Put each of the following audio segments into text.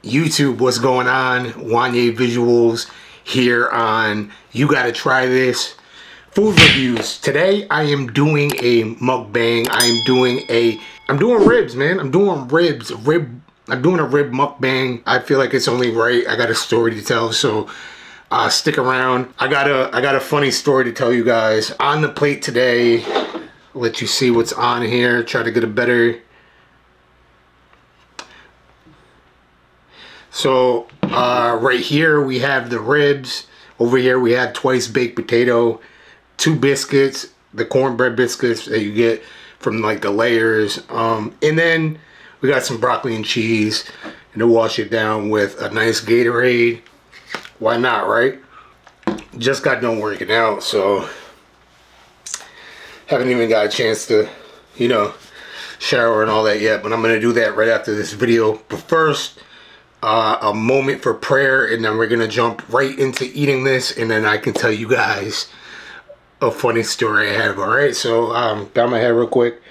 YouTube, what's going on? Wanye Visuals here on You Gotta Try This food reviews. Today I am doing a mukbang. I'm doing ribs, man. I'm doing a rib mukbang. I feel like it's only right. I got a story to tell, so stick around. I got a funny story to tell you guys. On the plate today, I'll let you see what's on here. Try to get a better. So right here we have the ribs. Over here we have twice baked potato, 2 biscuits, the cornbread biscuits that you get from like the layers, and then we got some broccoli and cheese, and to wash it down with a nice Gatorade. Why not, right? Just got done working out, so haven't even got a chance to, you know, shower and all that yet, but I'm gonna do that right after this video. But first, a moment for prayer, and then we're gonna jump right into eating this, and then I can tell you guys a funny story I have. All right, so bow my head real quick.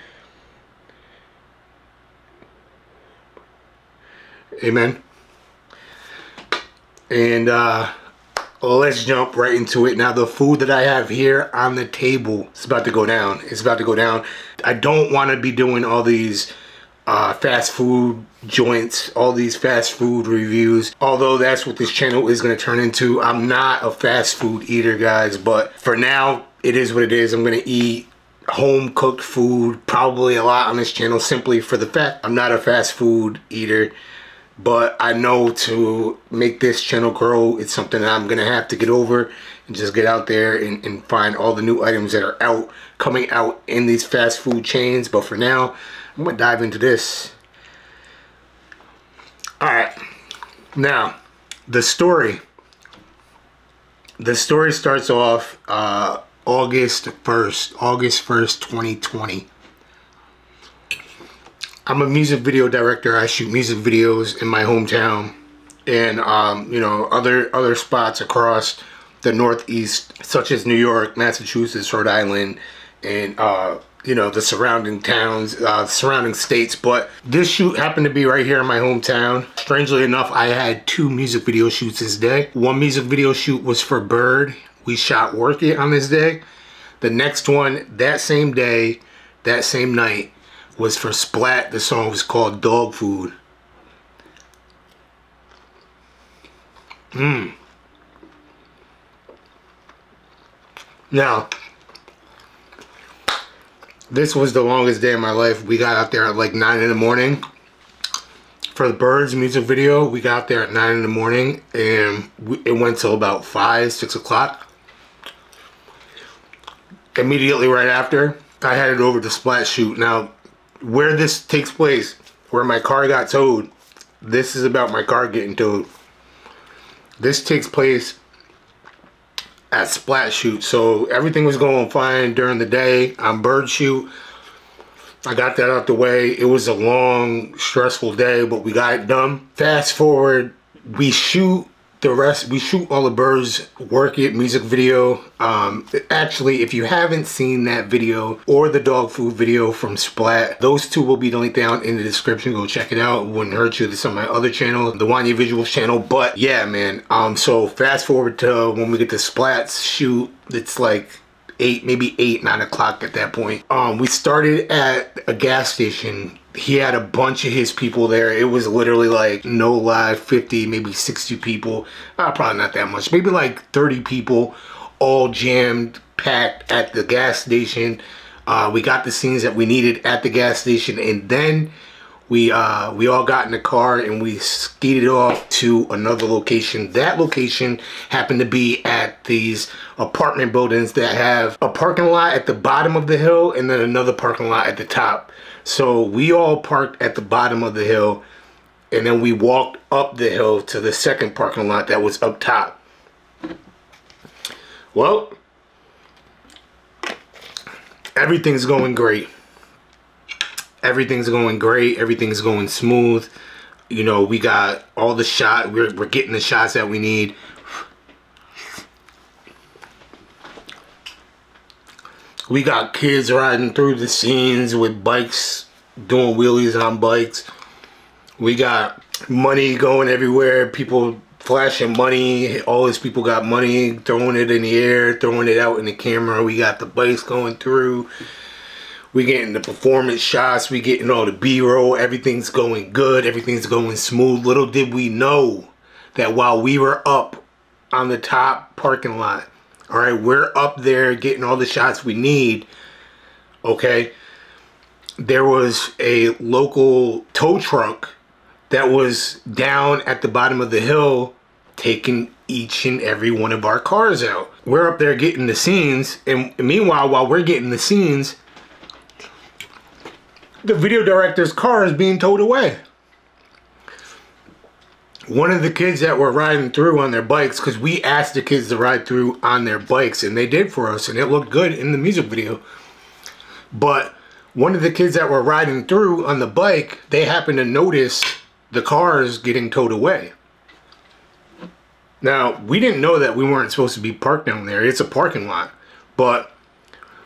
Amen. And let's jump right into it. Now, the food that I have here on the table is about to go down. It's about to go down. I don't want to be doing all these fast food joints, all these fast food reviews, although that's what this channel is going to turn into. I'm not a fast food eater, guys, but for now it is what it is. I'm going to eat home cooked food probably a lot on this channel, simply for the fact I'm not a fast food eater. But I know to make this channel grow, it's something that I'm going to have to get over and just get out there and find all the new items that are coming out in these fast food chains. But for now, I'm going to dive into this. Alright, now, the story. The story starts off August 1st, 2020. I'm a music video director. I shoot music videos in my hometown and you know, other spots across the Northeast, such as New York, Massachusetts, Rhode Island, and you know, the surrounding towns, surrounding states. But this shoot happened to be right here in my hometown. Strangely enough, I had 2 music video shoots this day. One music video shoot was for Bird. We shot Work It on this day. The next one, that same day, that same night, was for Splat. The song was called Dog Food. Now, this was the longest day of my life. We got out there at like 9 in the morning. For the Birds music video, we got out there at 9 in the morning, and it went till about 5, 6 o'clock. Immediately right after, I headed over to Splat shoot. Now, where this takes place, where my car got towed, this is about my car getting towed. This takes place at Splat shoot, so everything was going fine during the day. On Bird shoot, I got that out the way. It was a long, stressful day, but we got it done. Fast forward, we shoot the rest. We shoot all the Birds Work It music video. Actually, if you haven't seen that video or the dog food video from Splat, those 2 will be linked down in the description. Go check it out. It wouldn't hurt you. This is on my other channel, the Wanye Visuals channel. But yeah, man. So fast forward to when we get to Splat's shoot. It's like 8, maybe 8, 9 o'clock at that point. We started at a gas station. He had a bunch of his people there. It was literally like, no lie, 50, maybe 60 people. Probably not that much. Maybe like 30 people, all jammed, packed at the gas station. We got the scenes that we needed at the gas station, and then we all got in the car and we skated off to another location. That location happened to be at these apartment buildings that have a parking lot at the bottom of the hill and then another parking lot at the top. So we all parked at the bottom of the hill, and then we walked up the hill to the second parking lot that was up top. Well, everything's going great. Everything's going great. Everything's going smooth. You know, we got all the shots. We're getting the shots that we need. We got kids riding through the scenes with bikes, doing wheelies on bikes. We got Money going everywhere, people flashing money, all these people got money, throwing it in the air, throwing it out in the camera. We got the bikes going through, we getting the performance shots, we getting all the B-roll, everything's going good, everything's going smooth. Little did we know that while we were up on the top parking lot, all right, we're up there getting all the shots we need, okay, there was a local tow truck that was down at the bottom of the hill taking each and every one of our cars out. We're up there getting the scenes, and meanwhile, while we're getting the scenes, the video director's car is being towed away. One of the kids that were riding through on their bikes, because we asked the kids to ride through on their bikes, and they did for us, and it looked good in the music video. But one of the kids that were riding through on the bike, they happened to notice the cars getting towed away. Now, we didn't know that we weren't supposed to be parked down there. It's a parking lot. But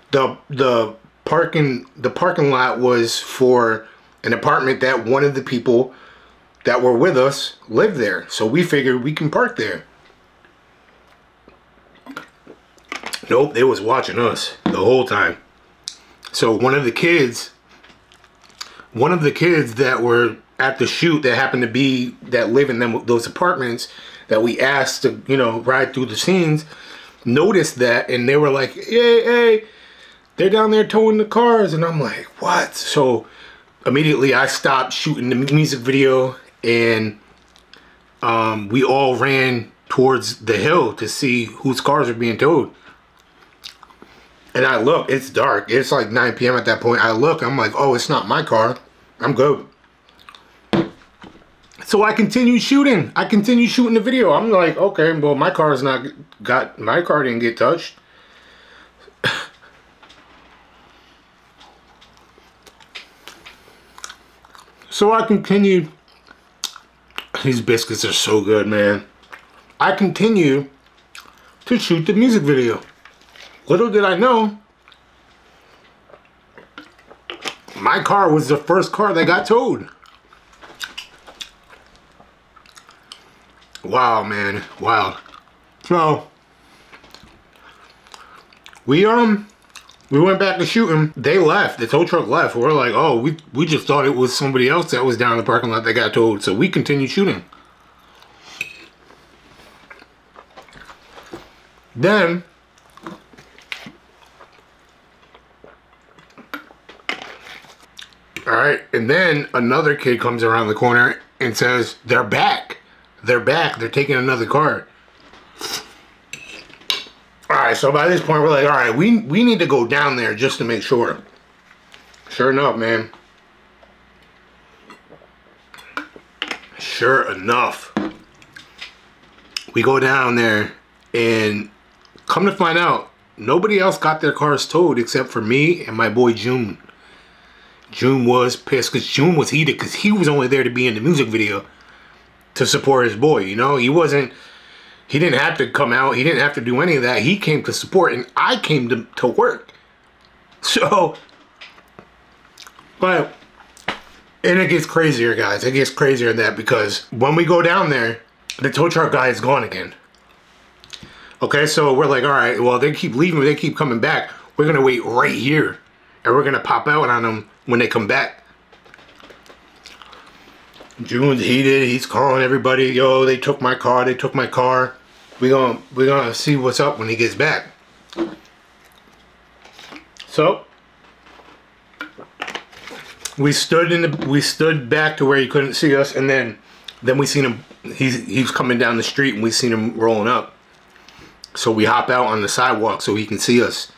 the parking lot was for an apartment that one of the people that were with us lived there. So we figured we can park there. Nope, they was watching us the whole time. So one of the kids that were at the shoot that happened to be, that live in those apartments that we asked to, you know, ride through the scenes, noticed that, and they were like, hey, they're down there towing the cars. And I'm like, what? So immediately I stopped shooting the music video, and we all ran towards the hill to see whose cars are being towed. And I look, it's dark. It's like 9 p.m. at that point. I look, I'm like, oh, it's not my car. I'm good. So I continue shooting. I continue shooting the video. I'm like, okay, well, my car didn't get touched. So I continued. These biscuits are so good, man. I continue to shoot the music video. Little did I know, my car was the first car that got towed. Wow, man, wow. So we went back to shooting. They left. The tow truck left. We're like, oh, we just thought it was somebody else that was down in the parking lot that got towed. So we continued shooting. Then all right, and then another kid comes around the corner and says, they're back. They're back. They're taking another car. All right, so by this point, we're like, all right, we need to go down there just to make sure. Sure enough, man. Sure enough. We go down there, and come to find out, nobody else got their cars towed except for me and my boy June. June was pissed because June was heated because he was only there to be in the music video to support his boy, you know? He didn't have to come out. He didn't have to do any of that. He came to support, and I came to work. So, but, and it gets crazier, guys. It gets crazier than that, because when we go down there, the tow truck guy is gone again. Okay, so we're like, all right, well, they keep leaving. They keep coming back. We're going to wait right here, and we're going to pop out on them when they come back. June's heated. He's calling everybody. Yo, they took my car. They took my car. We're gonna see what's up when he gets back. So we stood back to where he couldn't see us, and then we seen him. He's coming down the street, and we seen him rolling up. So we hop out on the sidewalk so he can see us.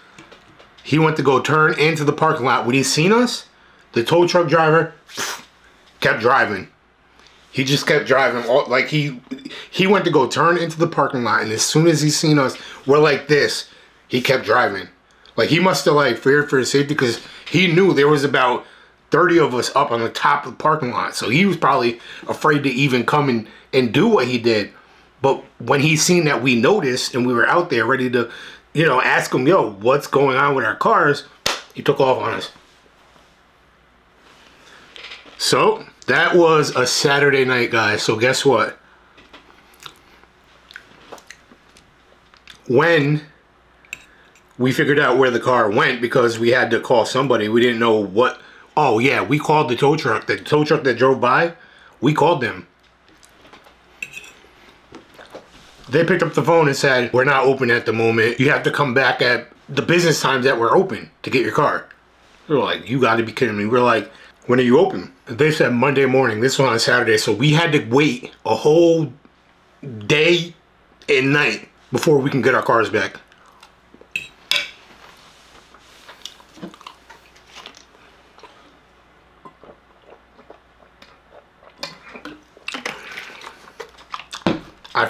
He went to go turn into the parking lot. When he seen us, the tow truck driver kept driving. He just kept driving. Like he went to go turn into the parking lot, and as soon as he seen us, we're like this. He kept driving. Like he must have like feared for his safety, because he knew there was about 30 of us up on the top of the parking lot. So he was probably afraid to even come and do what he did. But when he seen that we noticed and we were out there ready to, you know, ask him, yo, what's going on with our cars, he took off on us. So That was a Saturday night, guys. So guess what? When we figured out where the car went, because we had to call somebody, we didn't know what. Oh yeah, we called the tow truck. The tow truck that drove by, we called them. They picked up the phone and said, we're not open at the moment. You have to come back at the business times that we're open to get your car. We were like, you gotta be kidding me. We're like, when are you open? They said Monday morning. This was on Saturday. So we had to wait a whole day and night before we can get our cars back.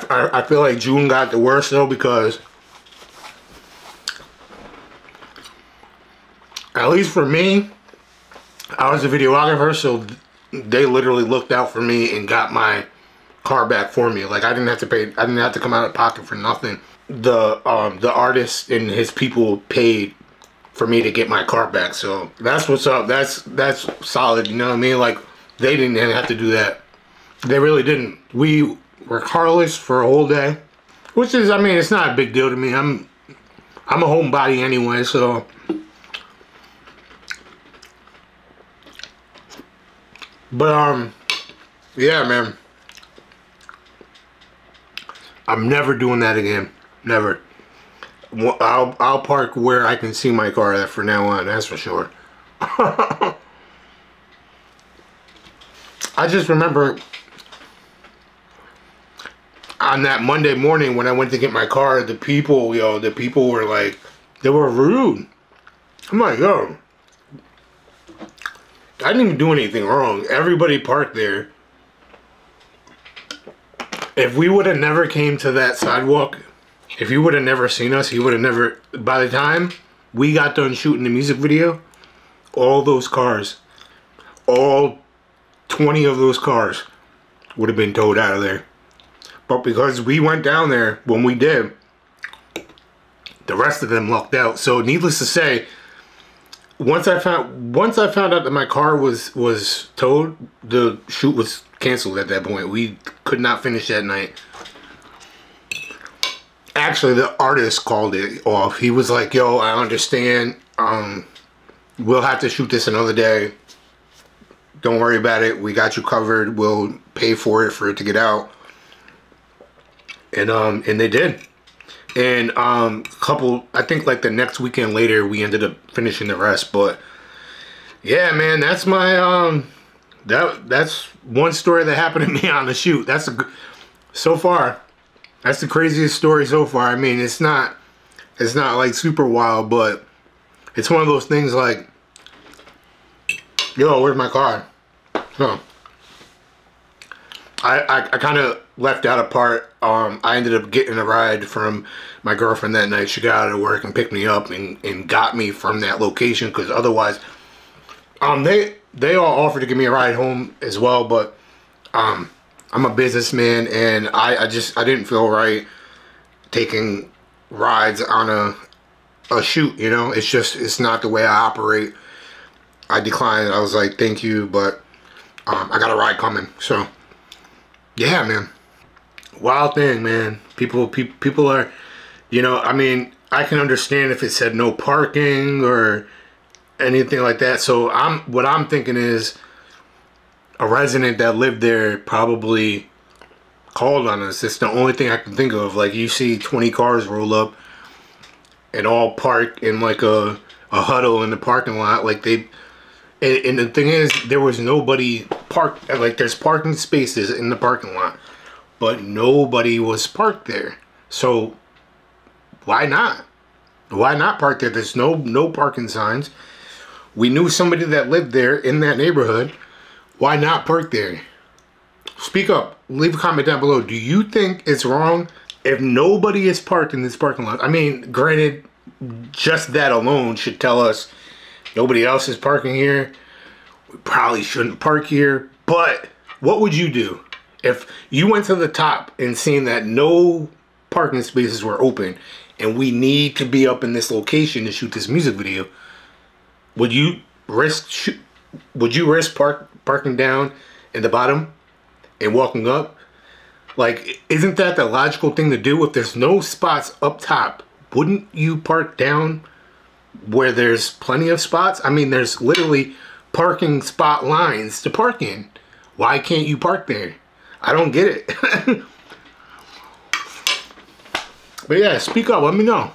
I feel like June got the worst though, because at least for me, I was a videographer, so they literally looked out for me and got my car back for me. Like I didn't have to pay. I didn't have to come out of pocket for nothing. The artist and his people paid for me to get my car back. So that's what's up. That's solid. You know what I mean? Like they didn't have to do that. They really didn't. We were carless for a whole day, which is, I mean, it's not a big deal to me. I'm a homebody anyway, so. But yeah, man. I'm never doing that again. Never. I'll park where I can see my car from now on. That's for sure. I just remember on that Monday morning when I went to get my car, the people were like, they were rude. I'm like, yo, I didn't even do anything wrong. Everybody parked there. If we would have never came to that sidewalk, if you would have never seen us, you would have never, by the time we got done shooting the music video, all those cars, all 20 of those cars would have been towed out of there. But because we went down there when we did, the rest of them lucked out. So needless to say, once I found out that my car was towed, the shoot was canceled at that point. We could not finish that night. Actually, the artist called it off. He was like, yo, I understand. We'll have to shoot this another day. Don't worry about it. We got you covered. We'll pay for it to get out. And they did. And I think like the next weekend later, we ended up finishing the rest. But yeah, man, that's my that's one story that happened to me on the shoot. So far, that's the craziest story so far. I mean, it's not like super wild, but it's one of those things like, yo, where's my car? No. I kind of left out a part. I ended up getting a ride from my girlfriend that night. She got out of work and picked me up and got me from that location, because otherwise, they all offered to give me a ride home as well, but I'm a businessman and I didn't feel right taking rides on a shoot, you know. It's not the way I operate. I declined. I was like, thank you, but I got a ride coming. So yeah, man, wild thing, man. People are, you know, I mean, I can understand if it said no parking or anything like that. So what I'm thinking is a resident that lived there probably called on us. It's the only thing I can think of. Like, you see 20 cars roll up and all park in like a huddle in the parking lot. Like and the thing is, there was nobody parked. Like, there's parking spaces in the parking lot, but nobody was parked there. So why not? Why not park there? There's no parking signs. We knew somebody that lived there in that neighborhood. Why not park there? Speak up. Leave a comment down below. Do you think it's wrong if nobody is parked in this parking lot? I mean, granted, just that alone should tell us nobody else is parking here. We probably shouldn't park here. But what would you do if you went to the top and seen that no parking spaces were open and we need to be up in this location to shoot this music video? Would you risk parking down in the bottom and walking up. Like, isn't that the logical thing to do? If there's no spots up top, wouldn't you park down where there's plenty of spots? I mean, there's literally parking spot lines to park in. Why can't you park there? I don't get it. But yeah, speak up. Let me know.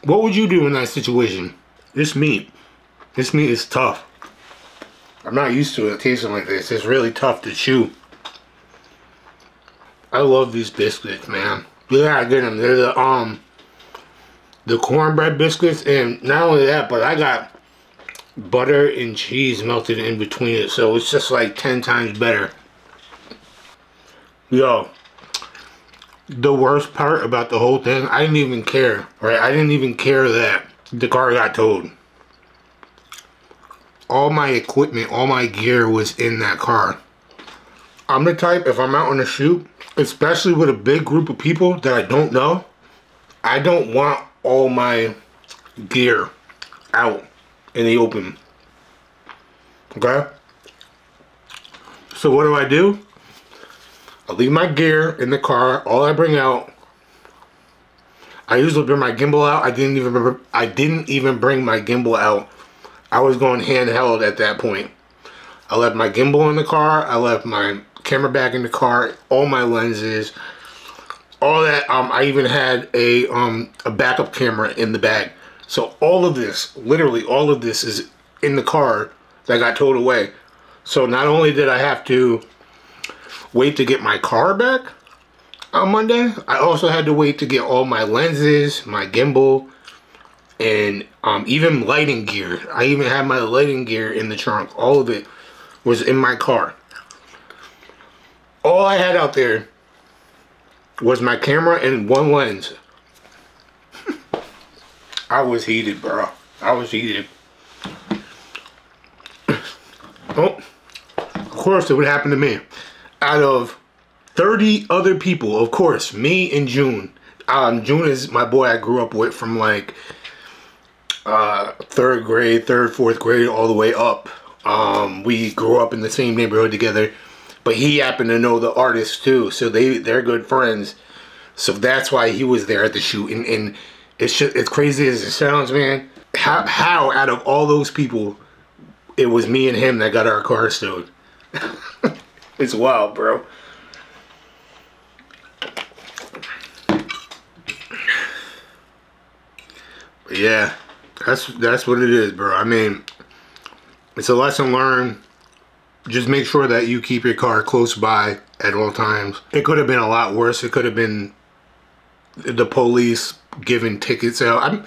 What would you do in that situation? This meat is tough. I'm not used to it tasting like this. It's really tough to chew. I love these biscuits, man. Yeah, I get them. They're the cornbread biscuits, and not only that, but I got butter and cheese melted in between it, so it's just like 10 times better. Yo, the worst part about the whole thing, I didn't even care, right? I didn't even care that the car got towed. All my equipment, all my gear was in that car. I'm the type, if I'm out on a shoot, especially with a big group of people that I don't know, I don't want all my gear out in the open. Okay? So what do? I leave my gear in the car. All I bring out, I usually bring my gimbal out. I didn't even bring my gimbal out. I was going handheld at that point. I left my gimbal in the car. I left my camera bag in the car. All my lenses, all that. I even had a backup camera in the bag. So all of this, literally all of this, is in the car that got towed away. So not only did I have to wait to get my car back on Monday, I also had to wait to get all my lenses, my gimbal, and even lighting gear. I even had my lighting gear in the trunk. All of it was in my car. All I had out there was my camera and one lens. I was heated, bro. I was heated. Oh, of course it would happen to me. Out of 30 other people, of course, me and June. June is my boy I grew up with from like third grade, fourth grade, all the way up. We grew up in the same neighborhood together, but he happened to know the artist too, so they're good friends. So that's why he was there at the shoot, and it's just, as crazy as it sounds, man. How out of all those people, it was me and him that got our car stowed. It's wild, bro. But yeah, that's what it is, bro. I mean, it's a lesson learned. Just make sure that you keep your car close by at all times. It could have been a lot worse. It could have been the police giving tickets out.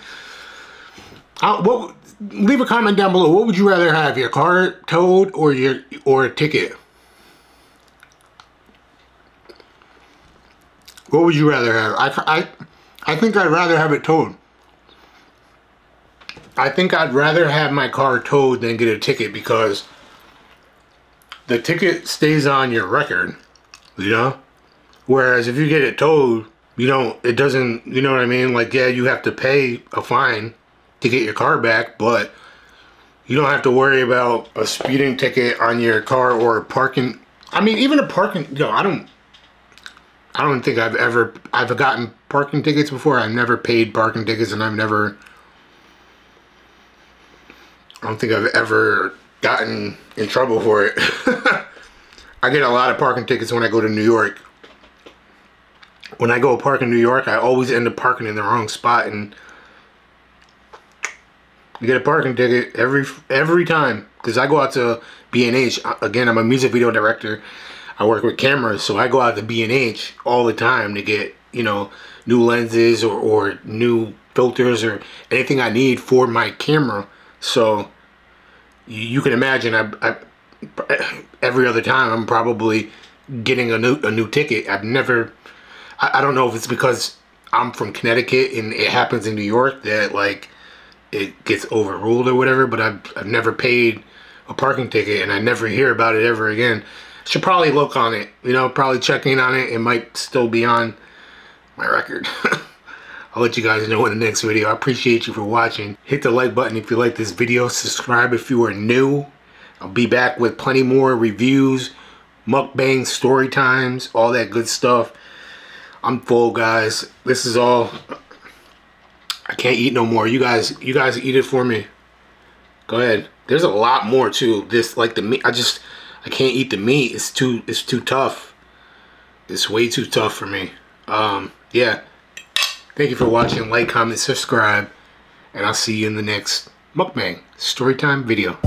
Leave a comment down below. What would you rather have, your car towed or a ticket? What would you rather have? I think I'd rather have it towed. I think I'd rather have my car towed than get a ticket, because the ticket stays on your record, you know? Whereas if you get it towed, it doesn't, you know what I mean? Like, yeah, you have to pay a fine to get your car back, but you don't have to worry about a speeding ticket on your car or parking. I mean, even a parking, I don't think I've gotten parking tickets before. I've never paid parking tickets, and I don't think I've ever gotten in trouble for it. I get a lot of parking tickets when I go to New York. When I go park in New York, I always end up parking in the wrong spot, and you get a parking ticket every time. Because I go out to B&H. Again, I'm a music video director. I work with cameras, so I go out to B&H all the time to get, new lenses or new filters or anything I need for my camera. So you can imagine, every other time I'm probably getting a new ticket. I don't know if it's because I'm from Connecticut and it happens in New York that like it gets overruled or whatever, but I've never paid a parking ticket and I never hear about it ever again. Should probably look on it, probably check in on it. It might still be on my record. I'll let you guys know in the next video. I appreciate you for watching. Hit the like button if you like this video. Subscribe if you are new. I'll be back with plenty more reviews, mukbang, story times, all that good stuff. I'm full, guys. This is all. I can't eat no more. You guys eat it for me. Go ahead. There's a lot more too. This, like the meat, I can't eat the meat. It's too tough. It's way too tough for me. Yeah. Thank you for watching. Like, comment, subscribe, and I'll see you in the next mukbang storytime video.